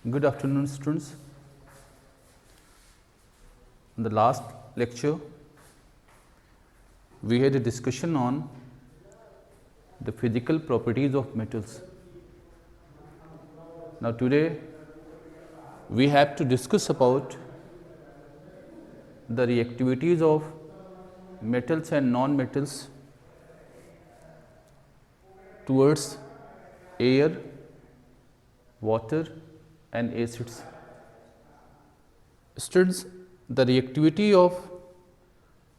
Good afternoon, students. In the last lecture, we had a discussion on the physical properties of metals. Now, today we have to discuss about the reactivities of metals and non-metals towards air, water and acids. Students, the reactivity of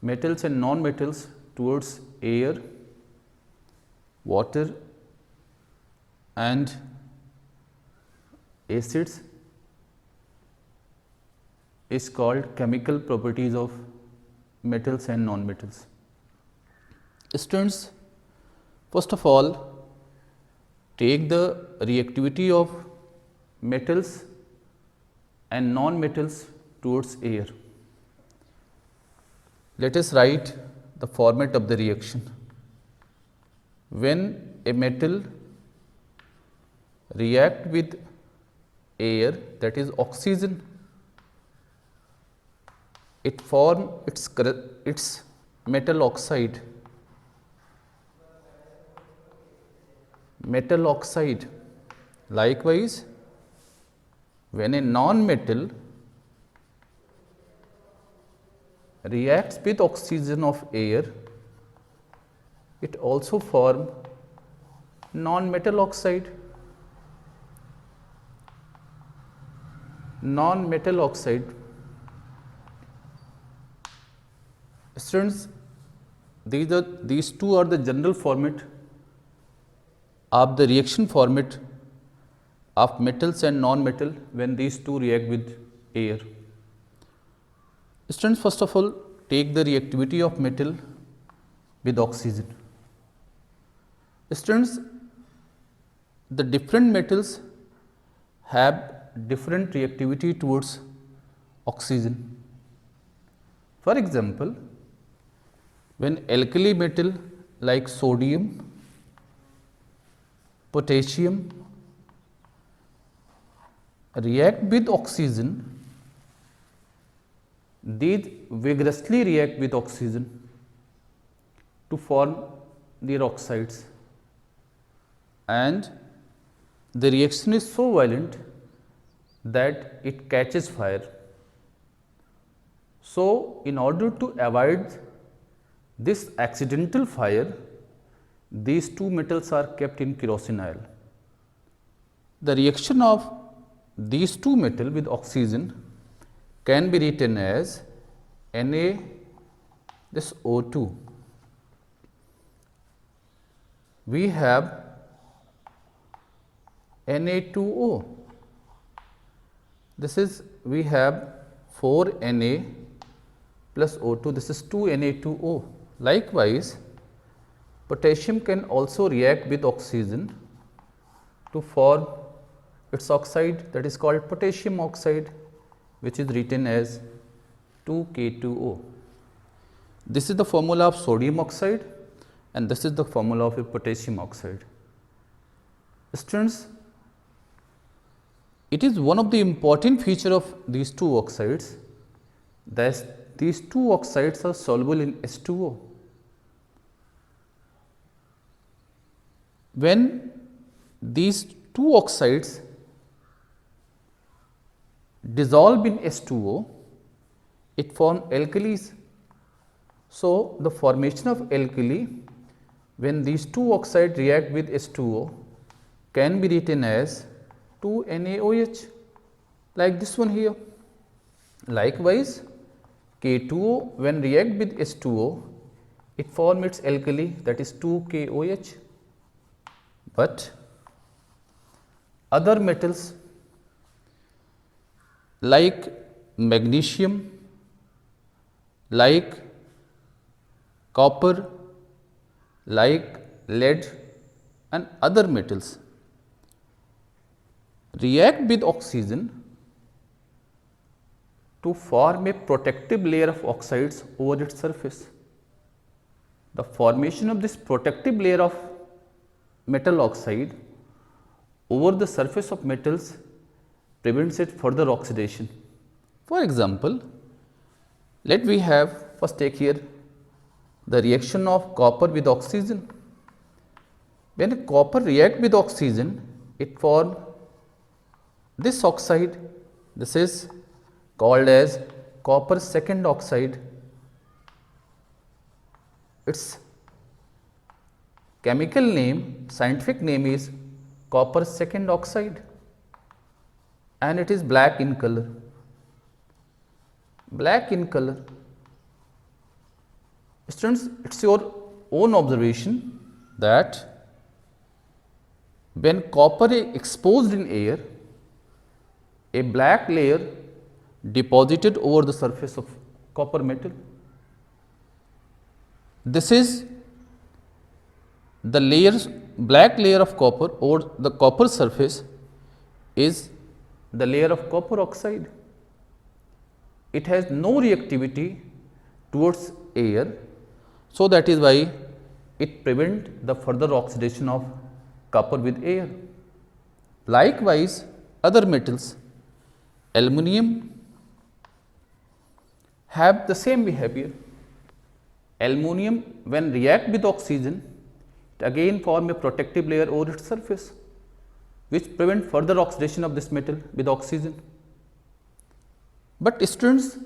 metals and non-metals towards air, water and acids is called chemical properties of metals and non-metals. Students, first of all, take the reactivity of metals and non-metals towards air. Let us write the format of the reaction. When a metal react with air, that is oxygen, it form its metal oxide. Metal oxide. Likewise, when a non-metal reacts with oxygen of air, it also form non-metal oxide. Non-metal oxide. Students, these two are the general format of the reaction format of metals and non-metal when these two react with air. Students, first of all, take the reactivity of metal with oxygen. Students, the different metals have different reactivity towards oxygen. For example, when alkali metal like sodium, potassium react with oxygen, these vigorously react with oxygen to form their oxides, and the reaction is so violent that it catches fire. So, in order to avoid this accidental fire, these two metals are kept in kerosene oil. The reaction of these two metals with oxygen can be written as Na this O2. We have Na2O. This is, we have 4 Na plus O2, this is 2 Na2O. Likewise, potassium can also react with oxygen to form its oxide, that is called potassium oxide, which is written as 2K2O. This is the formula of sodium oxide and this is the formula of a potassium oxide. Students, it is one of the important feature of these two oxides that these two oxides are soluble in H2O. When these two oxides dissolve in H2O, it forms alkalis. So, the formation of alkali when these two oxides react with H2O can be written as 2NaOH, like this one here. Likewise, K2O when react with H2O, it forms its alkali, that is 2KOH. But other metals like magnesium, like copper, like lead and other metals react with oxygen to form a protective layer of oxides over its surface. The formation of this protective layer of metal oxide over the surface of metals prevents it further oxidation. For example, let we have first take here the reaction of copper with oxygen. When copper react with oxygen, it form this oxide. This is called as copper second oxide. Its chemical name, scientific name is copper second oxide, and it is black in color. Black in color. Students, it's your own observation that when copper is exposed in air, a black layer deposited over the surface of copper metal. This is the layers, black layer of copper over the copper surface is the layer of copper oxide. It has no reactivity towards air, so that is why it prevents the further oxidation of copper with air. Likewise, other metals, aluminum have the same behavior. Aluminum when react with oxygen, it again form a protective layer over its surface, which prevent further oxidation of this metal with oxygen. But students,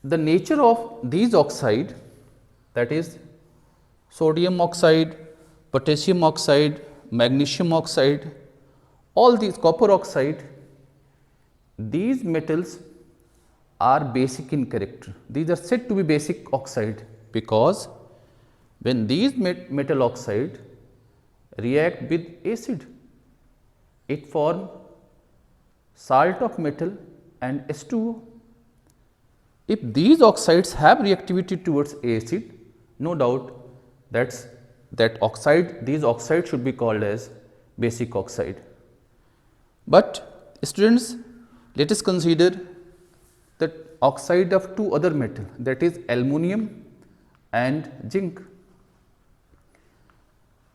the nature of these oxide, that is sodium oxide, potassium oxide, magnesium oxide, all these copper oxide, these metals are basic in character. These are said to be basic oxide because when these metal oxide react with acid, it form salt of metal and H2O. If these oxides have reactivity towards acid, no doubt that oxide, these oxides should be called as basic oxide. But students, let us consider the oxide of two other metal, that is aluminum and zinc.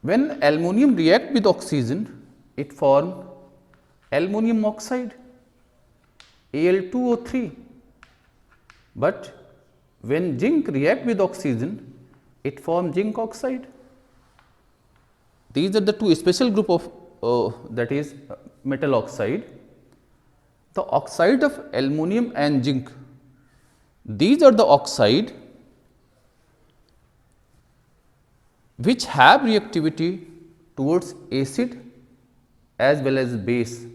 When aluminum react with oxygen, it form aluminum oxide, Al2O3. But when zinc react with oxygen, it form zinc oxide. These are the two special group of that is metal oxide. The oxide of aluminum and zinc, these are the oxide which have reactivity towards acid as well as base.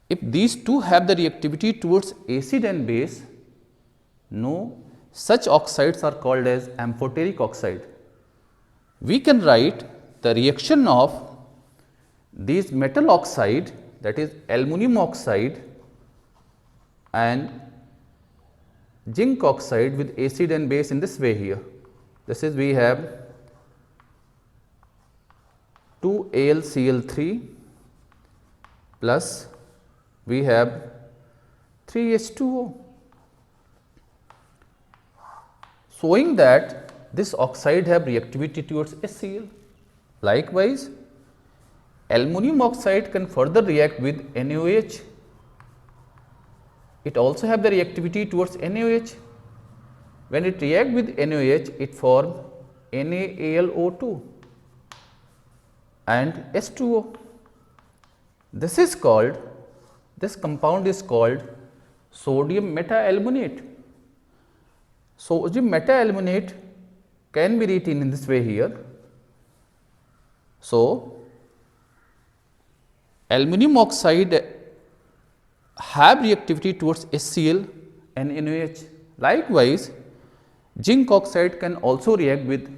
If these two have the reactivity towards acid and base, no, such oxides are called as amphoteric oxide. We can write the reaction of these metal oxide, that is aluminum oxide and zinc oxide with acid and base in this way here. This is, we have 2AlCl3 plus we have 3H2O, showing that this oxide have reactivity towards HCl. Likewise, aluminum oxide can further react with NaOH. It also have the reactivity towards NaOH. When it react with NaOH, it form NaAlO2 and H2O. This is called, this compound is called sodium metaaluminate. Sodium metaaluminate can be written in this way here. So, aluminum oxide have reactivity towards HCl and NaOH. Likewise, zinc oxide can also react with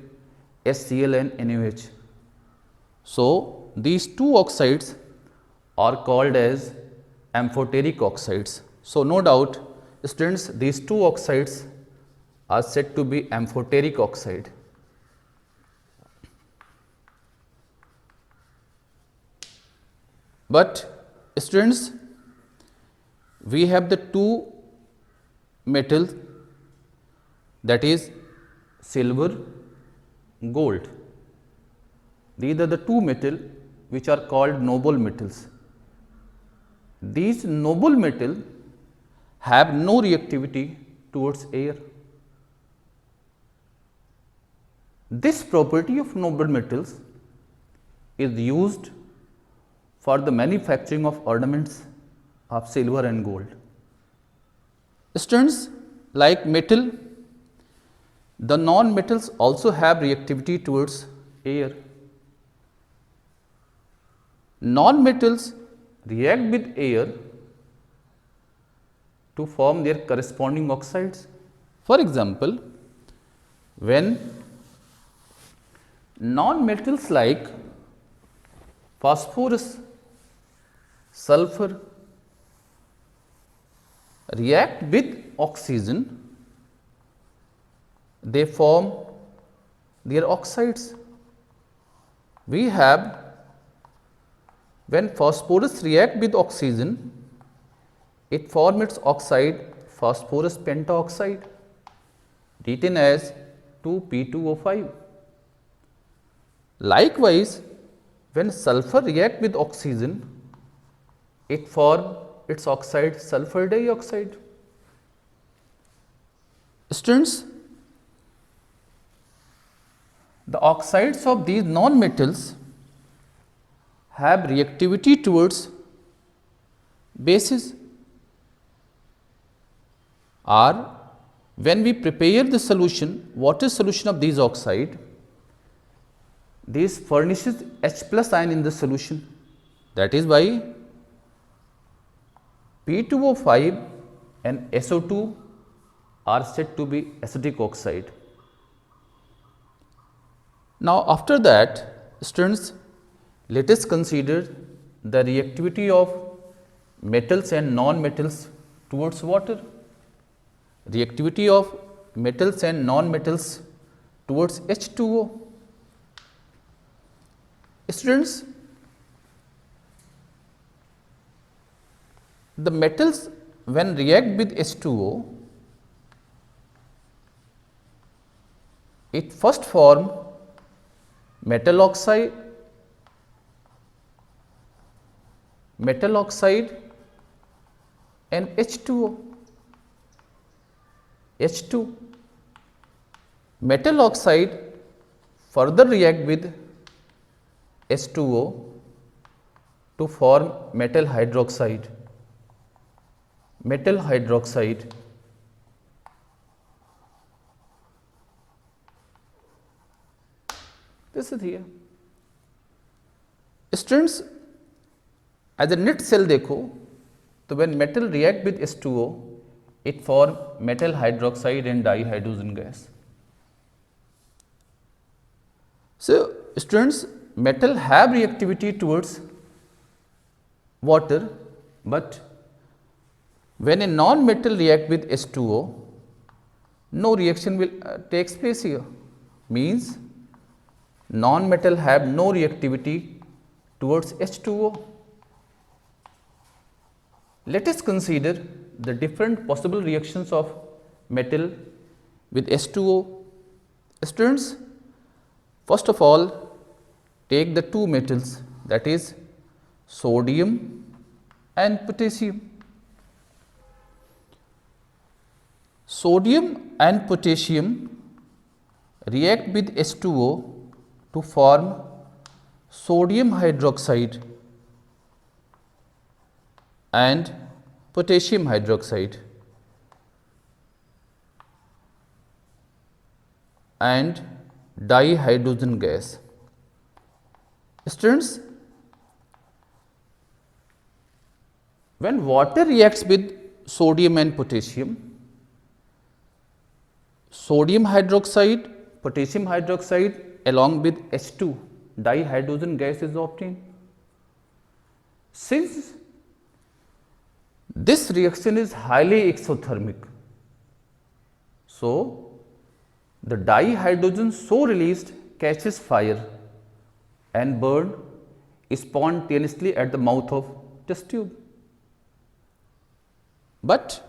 HCl and NaOH. So, these two oxides are called as amphoteric oxides. So, no doubt students, these two oxides are said to be amphoteric oxide. But students, we have the two metals, that is silver gold. These are the two metals which are called noble metals. These noble metals have no reactivity towards air. This property of noble metals is used for the manufacturing of ornaments of silver and gold. Students, like metal, the non-metals also have reactivity towards air. Non-metals react with air to form their corresponding oxides. For example, when non-metals like phosphorus, sulfur react with oxygen, they form their oxides. We have, when phosphorus react with oxygen, it forms its oxide phosphorus pentaoxide, written as 2P2O5. Likewise, when sulfur react with oxygen, it forms its oxide sulfur dioxide. Students, the oxides of these non-metals have reactivity towards bases, or when we prepare the solution, water solution of these oxide, this furnishes H plus ion in the solution. That is why P2O5 and SO2 are said to be acetic oxide. Now, after that, students, let us consider the reactivity of metals and non-metals towards water. Reactivity of metals and non-metals towards H2O. Students, the metals when react with H2O, it first form metal oxide and H2O. H2. Metal oxide further react with H2O to form metal hydroxide. Metal hydroxide. This is here. Students, as a net cell देखो तो when metal react with H2O, it form metal hydroxide and dihydrogen gas. So, students, metal have reactivity towards water, but when a non-metal react with H2O, no reaction will takes place here. Means non-metal have no reactivity towards H2O. Let us consider the different possible reactions of metal with H2O. Students, first of all, take the two metals, that is sodium and potassium. Sodium and potassium react with H2O to form sodium hydroxide and potassium hydroxide and dihydrogen gas. Students, when water reacts with sodium and potassium, sodium hydroxide, potassium hydroxide along with H2, dihydrogen gas is obtained. Since this reaction is highly exothermic, so the dihydrogen so released catches fire and burn spontaneously at the mouth of test tube. But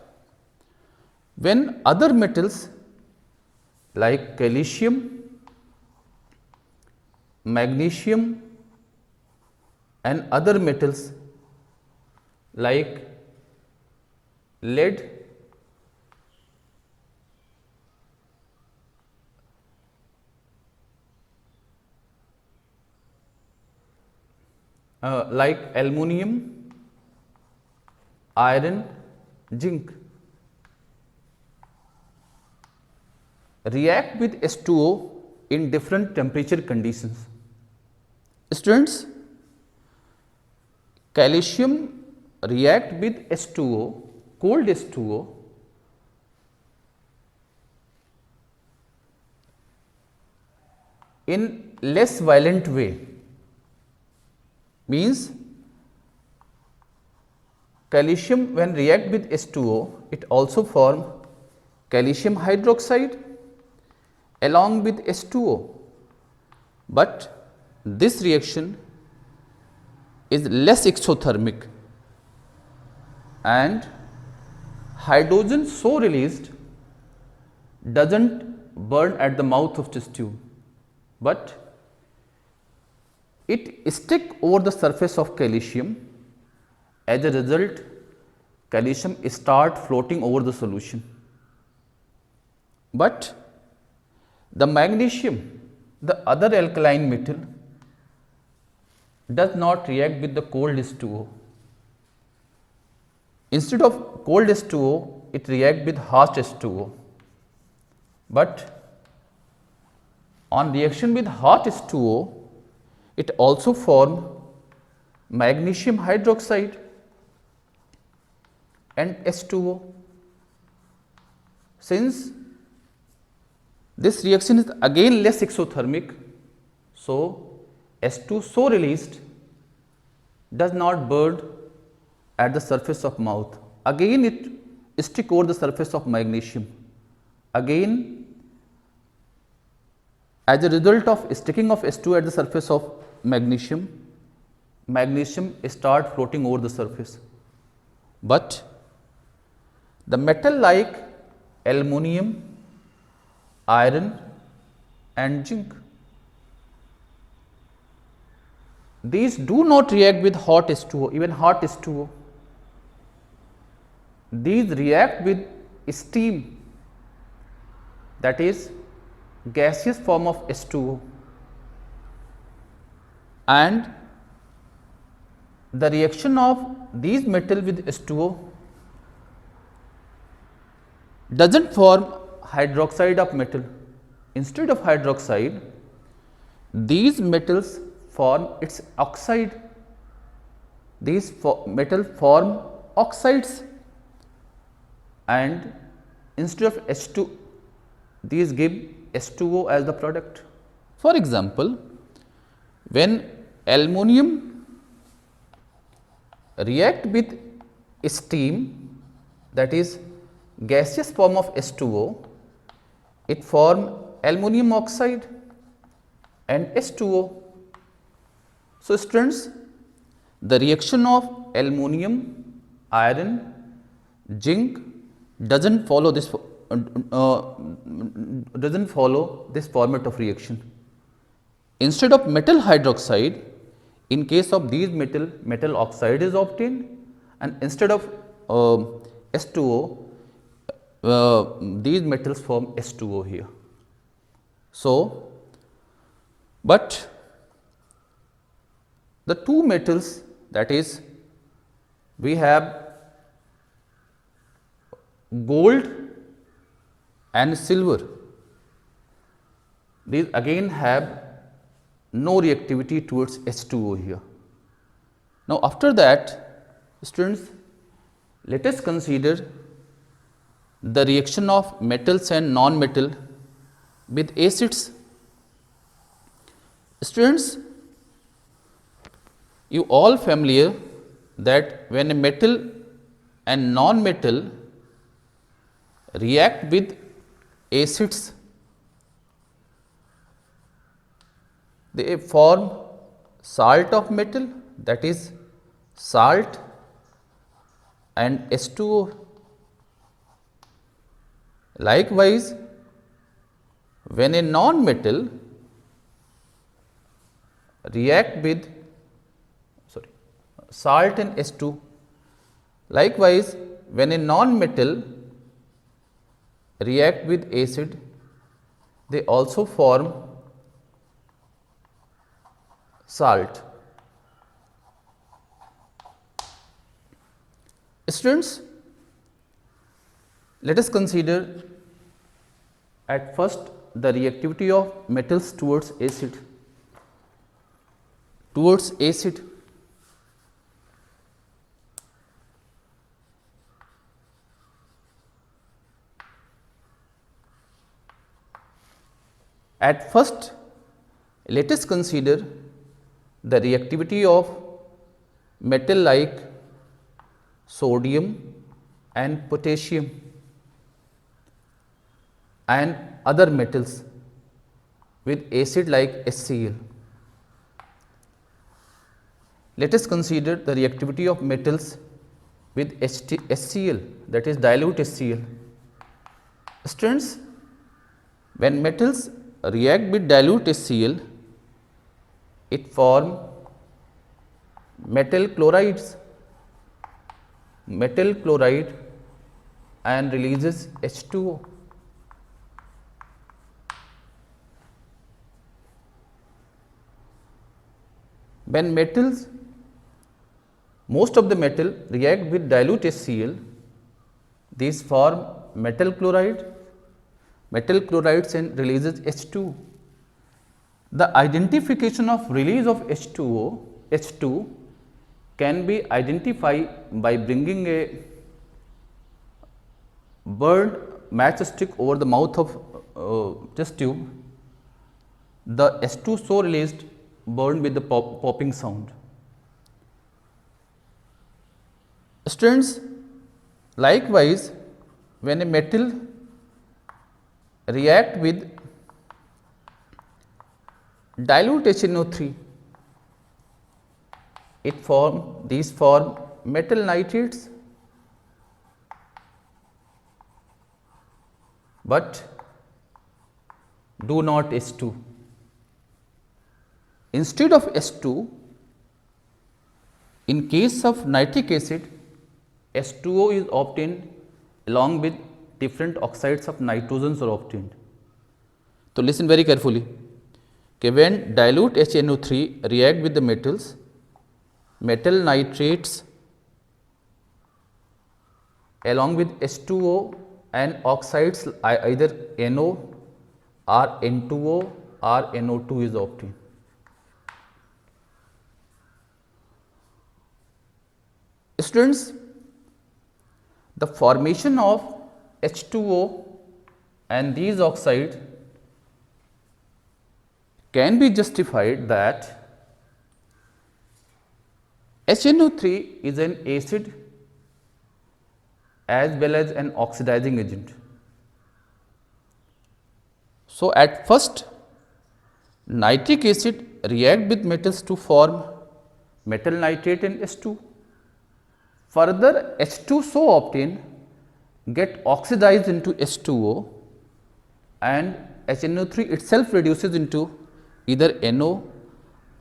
when other metals like calcium magnesium and other metals like lead, like aluminum, iron, zinc, react with H2O in different temperature conditions. Students, calcium react with H2O, cold H2O, in less violent way, means calcium when react with H2O, it also form calcium hydroxide along with H2O, but this reaction is less exothermic and hydrogen so released does not burn at the mouth of test tube, but it stick over the surface of calcium. As a result, calcium start floating over the solution, but the magnesium, the other alkaline metal, does not react with the cold H2O. Instead of cold H2O, it react with hot H2O, but on reaction with hot H2O, it also form magnesium hydroxide and H2O. Since this reaction is again less exothermic, so H2 so released does not burn at the surface of mouth. Again it stick over the surface of magnesium. Again, as a result of sticking of H2 at the surface of magnesium, magnesium start floating over the surface. But the metal like aluminum, iron and zinc, these do not react with hot H2O, even hot H2O. These react with steam, that is gaseous form of H2O, and the reaction of these metal with H2O does not form hydroxide of metal. Instead of hydroxide, these metals form its oxide. These metal form oxides, and instead of H2, these give H2O as the product. For example, when aluminum react with steam, that is gaseous form of H2O, it form aluminum oxide and H2O. So, students, the reaction of aluminum, iron, zinc does not follow this format of reaction. Instead of metal hydroxide, in case of these metal oxide is obtained, and instead of H2O, these metals form H2O here. So, but the two metals, that is we have gold and silver, these again have no reactivity towards H2O here. Now, after that, students, let us consider the reaction of metals and non-metal with acids. Students, you all familiar that when a metal and non-metal react with acids, they form salt of metal, that is salt and H2O. Likewise, when a non-metal react with salt and H2. Likewise, when a non-metal react with acid, they also form salt. Students, let us consider at first the reactivity of metals towards acid. At first, let us consider the reactivity of metal like sodium and potassium and other metals with acid like HCl. Let us consider the reactivity of metals with HCl, that is dilute HCl. Students, when metals react with dilute HCl, it form metal chloride and releases H2O. When metals, most of the metal react with dilute HCl, these form metal chlorides and releases H2. The identification of release of H2 can be identified by bringing a burned matchstick over the mouth of test tube. The H2 so released burned with the popping sound. Students, likewise, when a metal react with dilute HNO3, these form metal nitrates, but do not H2. Instead of H2, in case of nitric acid, H2O is obtained along with different oxides of nitrogens are obtained. So, listen very carefully. Okay, when dilute HNO3 react with the metals, metal nitrates along with H2O and oxides either NO or N2O or NO2 is obtained. Students, the formation of H2O and these oxides can be justified that HNO3 is an acid as well as an oxidizing agent. So, at first nitric acid react with metals to form metal nitrate and H2. Further, H2 so obtained get oxidized into H2O and HNO3 itself reduces into either NO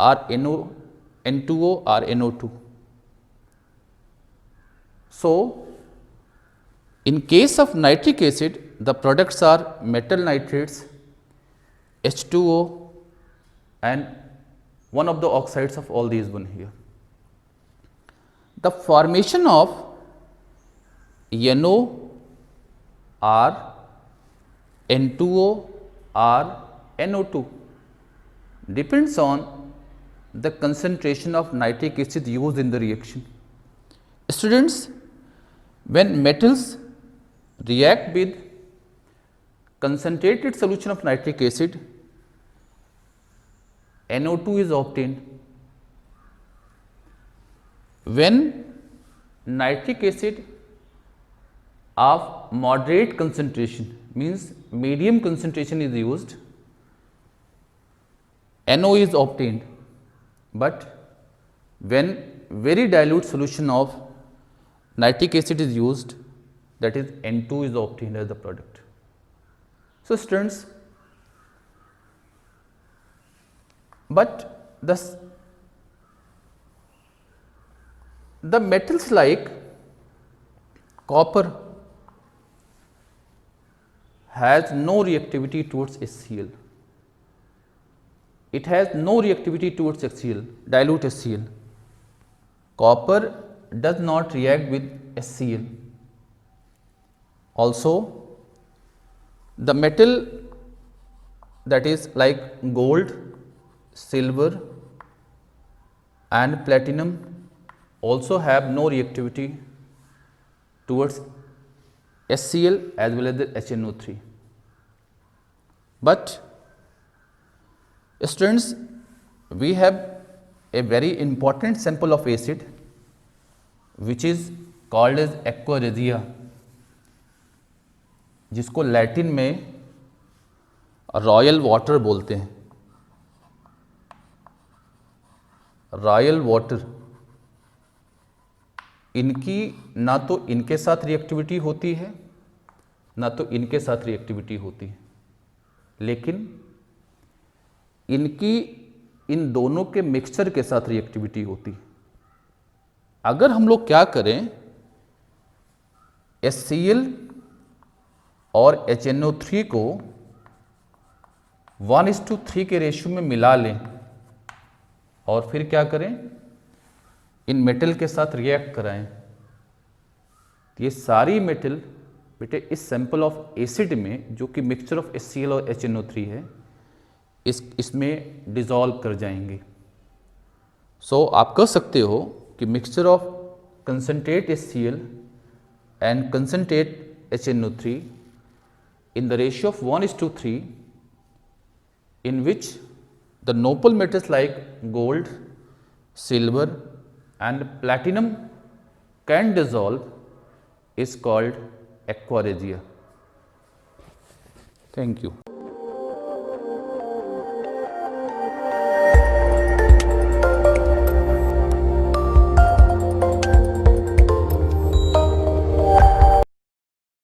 or N2O or NO2. So, in case of nitric acid, the products are metal nitrates, H2O and one of the oxides of all these one here. The formation of NO or N2O or NO2 depends on the concentration of nitric acid used in the reaction. Students, when metals react with concentrated solution of nitric acid, NO2 is obtained. When nitric acid of moderate concentration, means medium concentration is used, NO is obtained, but when very dilute solution of nitric acid is used, that is N2 is obtained as the product. So, students, but the metals like copper has no reactivity towards HCl. It has no reactivity towards HCl, dilute HCl. Copper does not react with HCl. Also, the metal that is like gold, silver and platinum also have no reactivity towards HCl as well as the HNO3. But students, we have a very important sample of acid which is called as aqua regia, जिसको Latin में royal water बोलते हैं। Royal water, इनकी ना तो इनके साथ reactivity होती है ना तो इनके साथ रिएक्टिविटी होती है, लेकिन इनकी इन दोनों के मिक्सचर के साथ रिएक्टिविटी होती है। अगर हम लोग क्या करें, HCl और HNO3 को 1:3 के रेशियो में मिला लें और फिर क्या करें, इन मेटल के साथ रिएक्ट कराएं, ये सारी मेटल बेटे इस सैंपल ऑफ एसिड में जो कि मिक्सचर ऑफ HCl और HNO3 है इसमें डिज़ोल्व कर जाएंगे। सो आप कह सकते हो कि mixture of concentrate HCl and concentrate HNO3 in the ratio of 1:3, in which the noble metals like gold, silver and platinum can dissolve, is called aqua regia. Thank you.